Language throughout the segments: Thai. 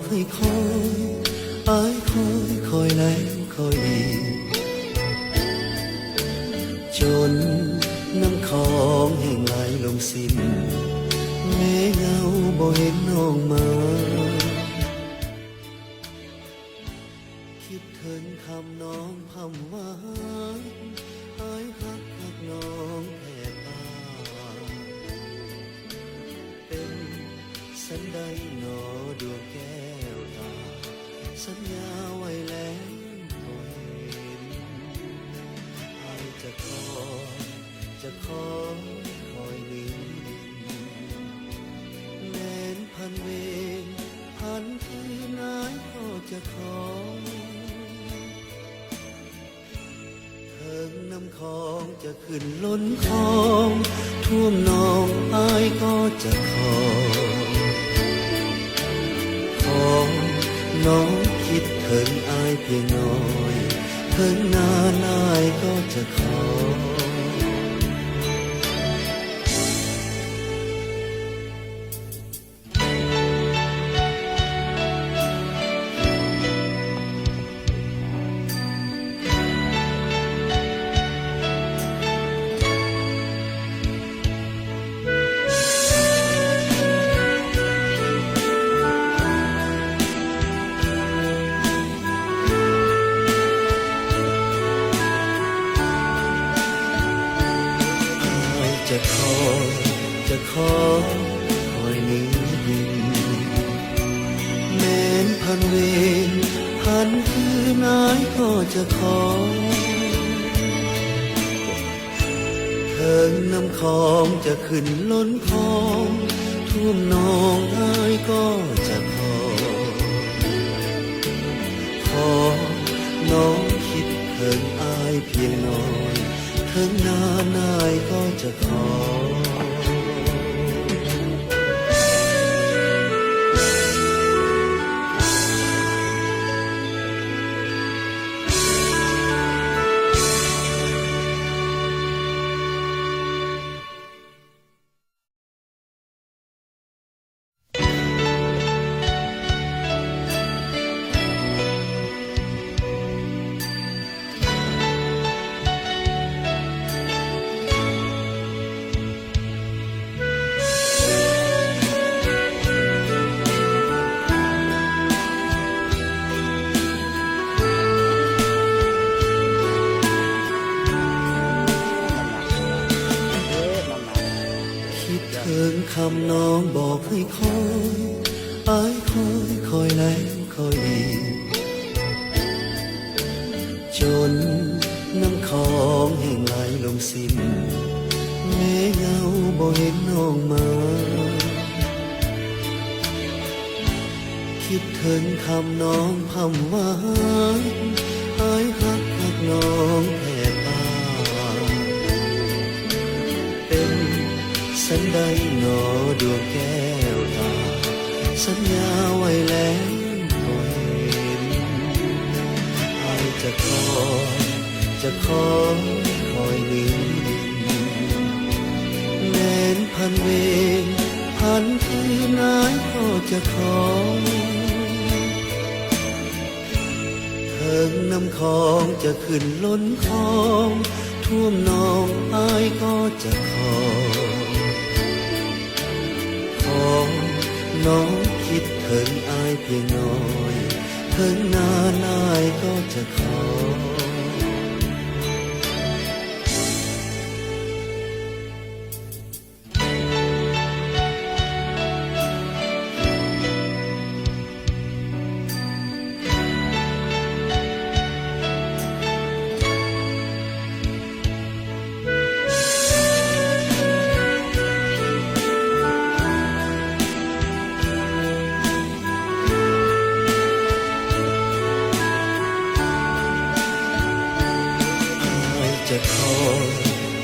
ให้คอยอ้ายคอยแล้วคอยอีกจนน้ำคลองแห้งไหลลงสิ้นแม่เงาบ่เห็นน้องมาคิดถึงคำน้องพำหวานอ้ายฮักน้องแค่ตาเป็นสันใดหนอดวงแก้วตาสัญญาไว้แล้วบ่เห็นอ้ายจะคอยลืมแม้นพันเวรพันคืนนายก็จะขอเถิงน้ำคลองจะขึ้นล้นคลองท่วมนองอ้ายก็จะขอน้องคิดถึงอ้ายเพียงน้อยถึงนานอ้ายก็จะขอจะคอยลืมแม้นพันเวรพันคืนนายก็จะขอเถิงน้ำคลองจะขึ้นล้นคลองท่วมนองอ้ายก็จะขอน้องคิดถึงอ้ายเพียงน้อยถึงนานอ้ายก็จะขอถึงคำน้องบอกให้คอยอ้ายคอยแล้วคอยอีกจนน้ำคลองแห้งไหลลงสิ้นแม่เงาบ่เห็นน้องมาคิดถึงคำน้องพำหวานอ้ายฮักน้องแค่ตาเป็นสันใดหนอดวงแก้วตาสัญญาไว้แล้วบ่เห็นอ้ายจะคอยลืมแม้นพันเวรพันคืนนายก็จะขอเถิงน้ำคลองจะขึ้นล้นคลองท่วมนองอ้ายก็จะขอน้องคิดถึงอ้ายเพียงน้อยถึงนานอ้ายก็จะขอ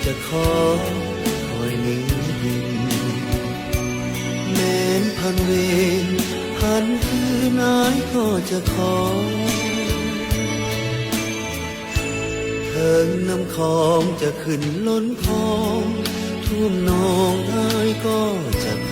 จะคอยลืมแม้นพันเวรพันคืนนายก็จะขอเถิงน้ำคลองจะขึ้นล้นคลองท่วมนองอ้ายก็จะ